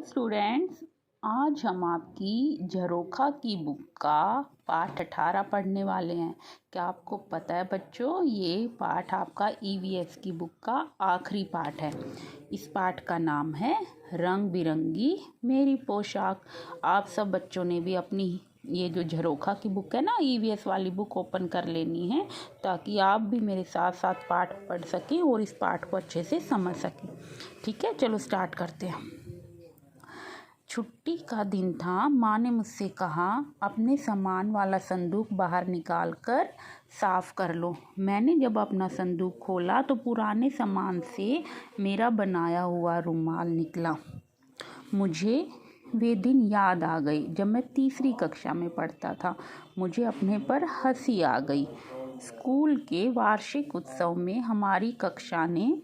Students, आज हम आपकी झरोखा की बुक का पाठ 18 पढ़ने वाले हैं। क्या आपको पता है बच्चों, ये पाठ आपका ईवीएस की बुक का आखिरी पाठ है। इस पाठ का नाम है रंग बिरंगी मेरी पोशाक। आप सब बच्चों ने भी अपनी ये जो झरोखा की बुक है ना, ईवीएस वाली बुक ओपन कर लेनी है, ताकि आप भी मेरे साथ साथ पाठ पढ़ सकें और इस पाठ को अच्छे से समझ सकें। ठीक है, चलो स्टार्ट करते हैं। छुट्टी का दिन था। माँ ने मुझसे कहा, अपने सामान वाला संदूक बाहर निकाल कर साफ कर लो। मैंने जब अपना संदूक खोला तो पुराने सामान से मेरा बनाया हुआ रुमाल निकला। मुझे वे दिन याद आ गई जब मैं तीसरी कक्षा में पढ़ता था। मुझे अपने पर हंसी आ गई। स्कूल के वार्षिक उत्सव में हमारी कक्षा ने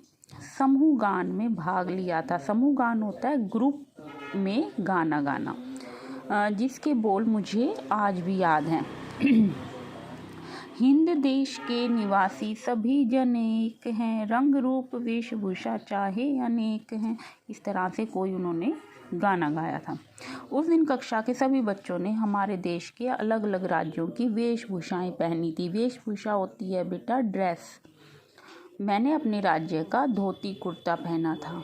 समूह गान में भाग लिया था। समूह गान होता है ग्रुप में गाना गाना, जिसके बोल मुझे आज भी याद हैं। हिंद देश के निवासी सभी जन एक हैं, रंग रूप वेशभूषा चाहे अनेक हैं। इस तरह से कोई उन्होंने गाना गाया था। उस दिन कक्षा के सभी बच्चों ने हमारे देश के अलग अलग राज्यों की वेशभूषाएं पहनी थी। वेशभूषा होती है बेटा ड्रेस। मैंने अपने राज्य का धोती कुर्ता पहना था।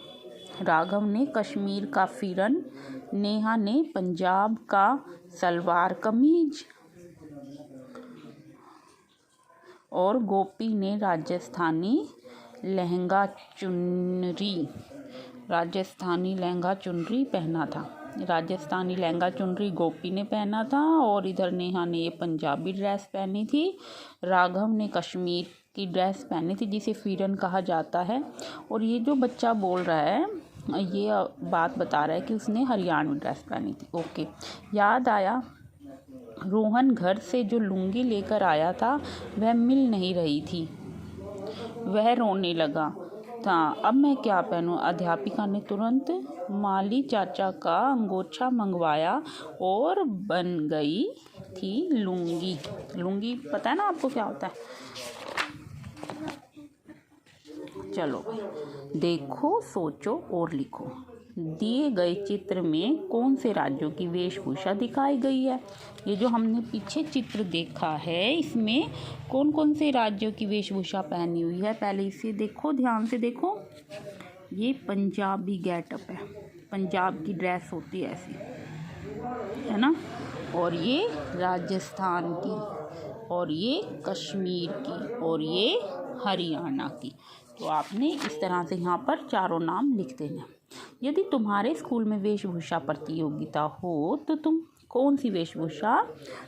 राघव ने कश्मीर का फिरन, नेहा ने पंजाब का सलवार कमीज और गोपी ने राजस्थानी लहंगा चुनरी पहना था। राजस्थानी लहंगा चुनरी गोपी ने पहना था और इधर नेहा ने ये पंजाबी ड्रेस पहनी थी। राघव ने कश्मीर की ड्रेस पहनी थी जिसे फिरन कहा जाता है। और ये जो बच्चा बोल रहा है ये बात बता रहा है कि उसने हरियाणवी ड्रेस पहनी थी। ओके, याद आया। रोहन घर से जो लुंगी लेकर आया था वह मिल नहीं रही थी। वह रोने लगा था। अब मैं क्या पहनूं? अध्यापिका ने तुरंत माली चाचा का अंगोछा मंगवाया और बन गई थी लुंगी। लुंगी पता है ना आपको क्या होता है? चलो भाई, देखो, सोचो और लिखो। दिए गए चित्र में कौन से राज्यों की वेशभूषा दिखाई गई है? ये जो हमने पीछे चित्र देखा है, इसमें कौन कौन से राज्यों की वेशभूषा पहनी हुई है? पहले इसे देखो, ध्यान से देखो। ये पंजाबी गेटअप है, पंजाब की ड्रेस होती है ऐसी, है ना। और ये राजस्थान की, और ये कश्मीर की, और ये हरियाणा की। तो आपने इस तरह से यहाँ पर चारों नाम लिख देने। यदि तुम्हारे स्कूल में वेशभूषा प्रतियोगिता हो तो तुम कौन सी वेशभूषा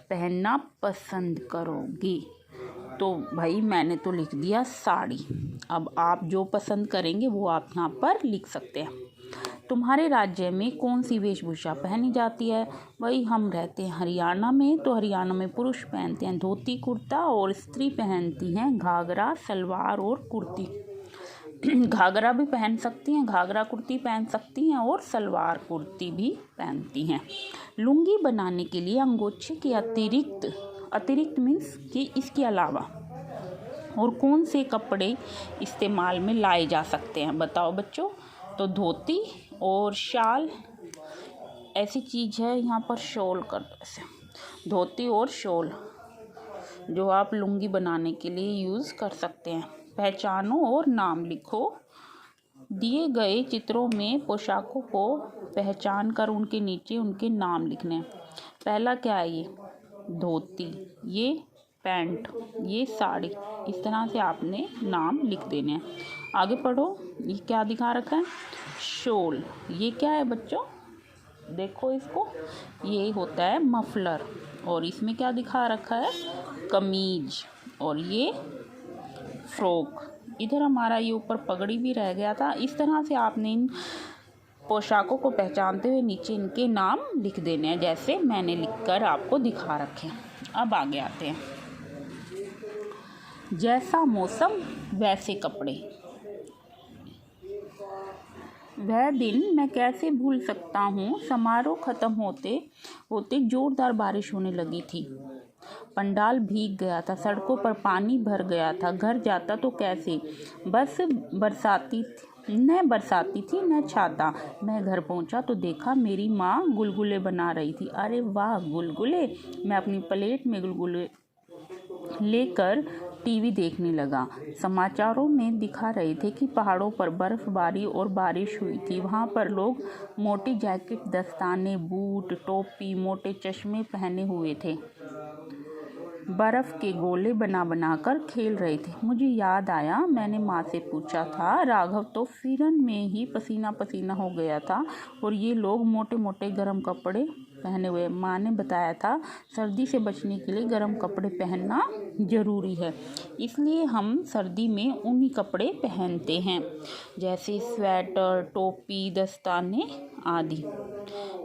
पहनना पसंद करोगे? तो भाई मैंने तो लिख दिया साड़ी। अब आप जो पसंद करेंगे वो आप यहाँ पर लिख सकते हैं। तुम्हारे राज्य में कौन सी वेशभूषा पहनी जाती है? वही हम रहते हैं हरियाणा में, तो हरियाणा में पुरुष पहनते हैं धोती कुर्ता और स्त्री पहनती हैं घाघरा सलवार और कुर्ती। घाघरा भी पहन सकती हैं, घाघरा कुर्ती पहन सकती हैं और सलवार कुर्ती भी पहनती हैं। लुंगी बनाने के लिए अंगोछे के अतिरिक्त मीन्स कि इसके अलावा और कौन से कपड़े इस्तेमाल में लाए जा सकते हैं? बताओ बच्चों। तो धोती और शाल ऐसी चीज़ है, यहाँ पर शॉल कर दो ऐसे। धोती और शॉल जो आप लुंगी बनाने के लिए यूज़ कर सकते हैं। पहचानो और नाम लिखो। दिए गए चित्रों में पोशाकों को पहचान कर उनके नीचे उनके नाम लिखने। पहला क्या है? ये धोती, ये पैंट, ये साड़ी। इस तरह से आपने नाम लिख देने हैं। आगे पढ़ो। ये क्या दिखा रखा है? शॉल। ये क्या है बच्चों? देखो इसको, ये होता है मफलर। और इसमें क्या दिखा रखा है? कमीज। और ये फ्रॉक। इधर हमारा ये ऊपर पगड़ी भी रह गया था। इस तरह से आपने इन पोशाकों को पहचानते हुए नीचे इनके नाम लिख देने हैं, जैसे मैंने लिखकर आपको दिखा रखे। अब आगे आते हैं। जैसा मौसम वैसे कपड़े। वह दिन मैं कैसे भूल सकता हूँ। समारोह खत्म होते होते जोरदार बारिश होने लगी थी। पंडाल भीग गया था, सड़कों पर पानी भर गया था। घर जाता तो कैसे? बस बरसाती न बरसाती थी न छाता। मैं घर पहुंचा तो देखा मेरी माँ गुलगुले बना रही थी। अरे वाह, गुलगुले! मैं अपनी प्लेट में गुलगुले लेकर टीवी देखने लगा। समाचारों में दिखा रहे थे कि पहाड़ों पर बर्फबारी और बारिश हुई थी। वहाँ पर लोग मोटी जैकेट, दस्ताने, बूट, टोपी, मोटे चश्मे पहने हुए थे। बर्फ के गोले बना कर खेल रहे थे। मुझे याद आया, मैंने माँ से पूछा था, राघव तो फिरन में ही पसीना पसीना हो गया था और ये लोग मोटे मोटे गर्म कपड़े पहने हुए। माँ ने बताया था सर्दी से बचने के लिए गर्म कपड़े पहनना ज़रूरी है, इसलिए हम सर्दी में ऊनी कपड़े पहनते हैं, जैसे स्वेटर, टोपी, दस्ताने आदि।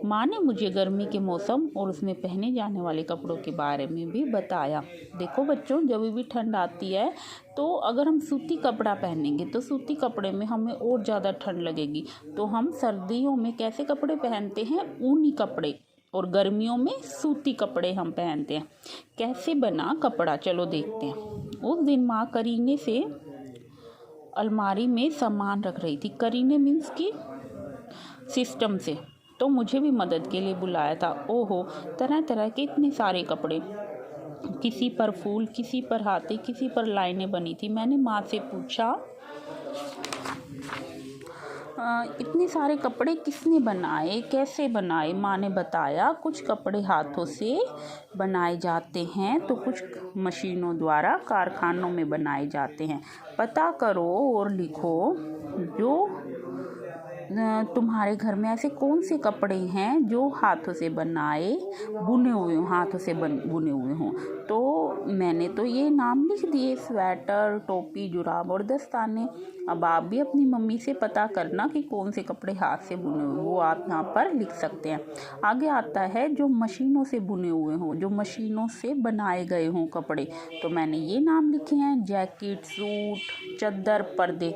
माँ ने मुझे गर्मी के मौसम और उसमें पहने जाने वाले कपड़ों के बारे में भी बताया। देखो बच्चों, जब भी ठंड आती है तो अगर हम सूती कपड़ा पहनेंगे तो सूती कपड़े में हमें और ज़्यादा ठंड लगेगी। तो हम सर्दियों में कैसे कपड़े पहनते हैं? ऊनी कपड़े, और गर्मियों में सूती कपड़े हम पहनते हैं। कैसे बना कपड़ा, चलो देखते हैं। उस दिन माँ करीने से अलमारी में सामान रख रही थी। करीने मीन्स की सिस्टम से, तो मुझे भी मदद के लिए बुलाया था। ओहो, तरह तरह के इतने सारे कपड़े, किसी पर फूल, किसी पर हाथी, किसी पर लाइनें बनी थी। मैंने माँ से पूछा, इतने सारे कपड़े किसने बनाए, कैसे बनाए? माँ ने बताया कुछ कपड़े हाथों से बनाए जाते हैं तो कुछ मशीनों द्वारा कारखानों में बनाए जाते हैं। पता करो और लिखो जो तुम्हारे घर में ऐसे कौन से कपड़े हैं जो हाथों से बनाए बुने हुए हों, हाथों से बुने हुए हों। तो मैंने तो ये नाम लिख दिए, स्वेटर, टोपी, जुराब और दस्ताने। अब आप भी अपनी मम्मी से पता करना कि कौन से कपड़े हाथ से बुने हुए, वो आप यहाँ पर लिख सकते हैं। आगे आता है जो मशीनों से बुने हुए हों, जो मशीनों से बनाए गए हों कपड़े। तो मैंने ये नाम लिखे हैं, जैकेट, सूट, चद्दर, पर्दे।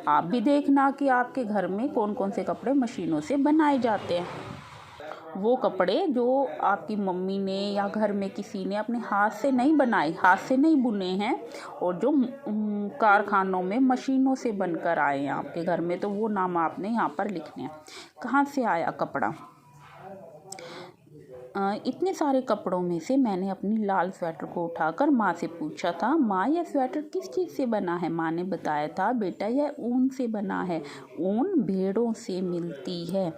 आप भी देखना कि आपके घर में कौन कौन से कपड़े मशीनों से बनाए जाते हैं। वो कपड़े जो आपकी मम्मी ने या घर में किसी ने अपने हाथ से नहीं बनाए, हाथ से नहीं बुने हैं, और जो कारखानों में मशीनों से बनकर आए हैं आपके घर में, तो वो नाम आपने यहाँ पर लिखने हैं। कहाँ से आया कपड़ा? इतने सारे कपड़ों में से मैंने अपनी लाल स्वेटर को उठाकर माँ से पूछा था, माँ यह स्वेटर किस चीज़ से बना है? माँ ने बताया था, बेटा यह ऊन से बना है, ऊन भेड़ों से मिलती है।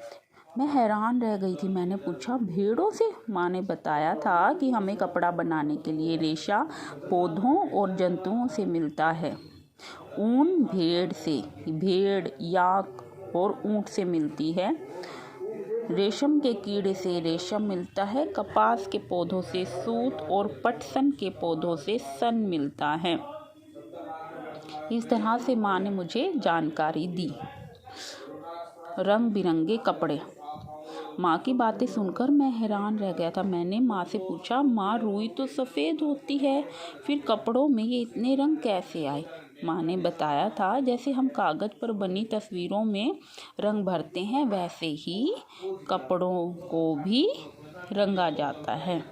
मैं हैरान रह गई थी। मैंने पूछा, भेड़ों से? माँ ने बताया था कि हमें कपड़ा बनाने के लिए रेशा पौधों और जंतुओं से मिलता है। ऊन भेड़ से, भेड़, याक और ऊँट से मिलती है। रेशम के कीड़े से रेशम मिलता है, कपास के पौधों से सूत और पटसन के पौधों से सन मिलता है। इस तरह से माँ ने मुझे जानकारी दी। रंग बिरंगे कपड़े। माँ की बातें सुनकर मैं हैरान रह गया था। मैंने माँ से पूछा, माँ रुई तो सफ़ेद होती है, फिर कपड़ों में ये इतने रंग कैसे आए? माँ ने बताया था जैसे हम कागज़ पर बनी तस्वीरों में रंग भरते हैं, वैसे ही कपड़ों को भी रंगा जाता है।